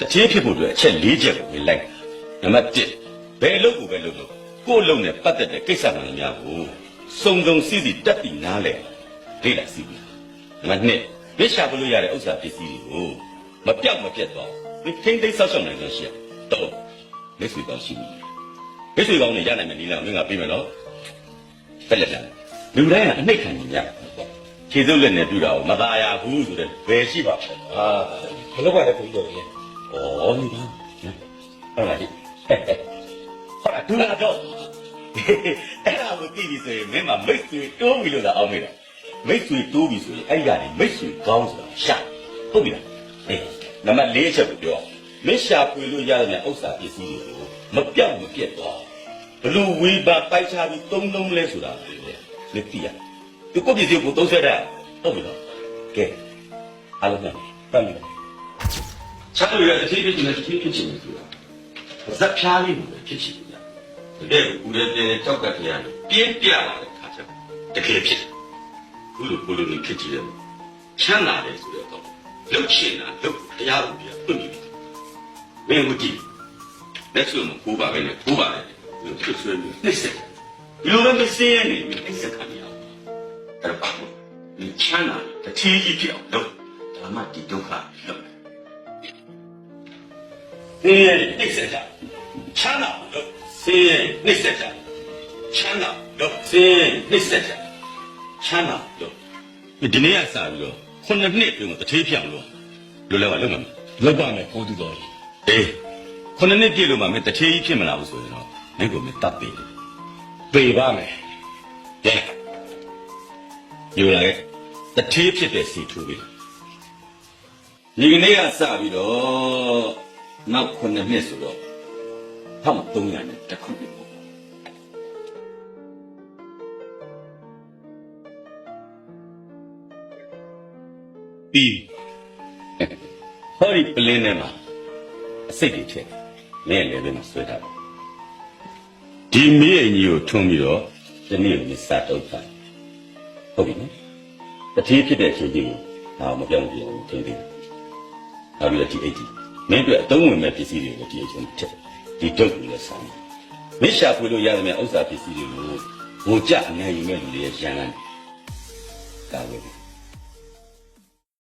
တချင်းဖြစ်ဖို့အတွက်အချက်၄ချက်ကိုဝင်လိုက်နံပါတ်1ဘယ်လို့ကိုပဲလို့ကို့လုံးနဲ့ပတ်သက်တဲ့ကိစ္စမှန်များကိုစုံစီစီတက်ပြီးနားလဲလေ့လာစီပြီးနံပါတ်2မစ်ရှာပလို့ရတဲ့ဥစ္စာပစ္စည်းတွေကိုမပြောက်မပြတ်တော့ဒီထိမ့်သိမ်းဆောက်ရှောက်နိုင်လို့ရှိရတော့လက်ဆွေကောင်းရှိပြီလက်ဆွေကောင်းနဲ့ရနိုင်မယ်နီလာမင်းကပြီးမယ်နော်ဖက်လက်တယ်လူတိုင်းကအနှိတ်ခံနေကြခြေစုပ်လက်နဲ့ပြူတာကိုမသားရဘူးဆိုတဲ့ဘယ်ရှိပါ့ဘလို့ကလည်းကိုကြီးတော်ကြီးဩဒီပါဟုတ်လားဒီဟုတ်လားဒူလာတော့အဲ့ဒါကိုသိပြီဆိုရင်မင်းမမိတ်ဆွေတိုးပြီလို့သာအောင်မေးတာမိတ်ဆွေတိုးပြီဆိုရင်အဲ့ဒီကနေမိတ်ဆွေကောင်းဆိုတာရှာဟုတ်ပြီလားနံပါတ်4ချက်ကိုပြောမစ်ရှာပွေလို့ရတဲ့ဥစ္စာပစ္စည်းတွေကိုမပြောက်မပြတ်တော့ဘလို့ဝေးပါပိုက်ချပြီးသုံးလဲဆိုတာလေသိရဒီကိုပစ္စည်းကိုသုံးဆက်တာဟုတ်ပြီလားကဲအားလုံးကတမ်းပြီချားလို့ရတဲ့တစ်ချိန်နဲ့တစ်ချိန်ဖြစ်ချင်တယ်ဆိုတာဇက်ဖြားလေးကိုဖြစ်ချင်တယ်တကယ်ကိုဦးရဲပြင်းကြောက်ကတရားပြင်းပြလာတဲ့ခါကျတကယ်ဖြစ်ခုလိုကိုလိုဖြစ်ကြည့်တယ်ချမ်းသာတယ်ဆိုတော့လုတ်ချင်တာလုတ်တရားကိုပြဖွင့်ပြီးမင်းကိုကြည့်လက်စုံကိုပါပဲနဲ့ကိုပါလေလို့ဆွဆွဲပြီးနှိမ့်ဆက်ဒီလိုပဲစင်းရနေပြီးနှိမ့်ဆက်ခံရအောင်အဲ့ဒါဒီချမ်းသာတစ်ချီးကြီးဖြစ်အောင်လုပ်ဒါမှဒီဒုက္ခလုပ်စင်းရနှိမ့်ဆက်ကြချမ်းသာလုပ်စင်းရနှိမ့်ဆက်ကြချမ်းသာလုပ်စင်းရနှိမ့်ဆက်ကြချမ်းသာလုပ်ဒီနေ့ကစပြီးတော့ခုနှစ်နှစ်ပြုံးတစ်သေးပြောင်းလို့လွယ်လွယ်ကလုပ်မှာလုပ်ပါမယ်ကိုသူတော်ကြီးအေးခုနှစ်နှစ်ပြည့်လို့မှမင်းတစ်သေးကြီးဖြစ်မလာဘူးဆိုရင်တော့မင်းကိုမင်းတတ်ပြီပေပါမယ်ကဲယူလာခဲ့တစ်သေးဖြစ်တဲ့စီထူပြီဒီကနေ့ကစပြီးတော့နောက်ခုနှစ်နှစ်ဆိုတော့1300နဲ့တစ်ခုနှစ်ပေါ့ပြီးဟောဒီပလင်းထဲမှာအစိတ်တွေထည့်မင်းလည်းပဲမဆွဲတာဒီမင်းအကြီးကိုထွန်းပြီးတော့ဒီနေ့ကိုစတုပ်တာဟုတ်ပြီနော်တတိဖြစ်တဲ့အချိန်ကြီးကိုဒါမပြောင်းပြအောင်ထင်သေးတယ်နောက်ပြီးတော့ဒီအိတ်ကြီးမင်းတို့အသုံးဝင်မဲ့ပစ္စည်းတွေကိုဒီအချိန်ထည့်ဒီဒုတ်ကိုလည်းဆောင်းမင်းရှာဖွေလို့ရတဲ့ဥစ္စာပစ္စည်းတွေကိုငိုကြအနိုင်ယူမဲ့လူတွေရရန်လန်းကာဝယ်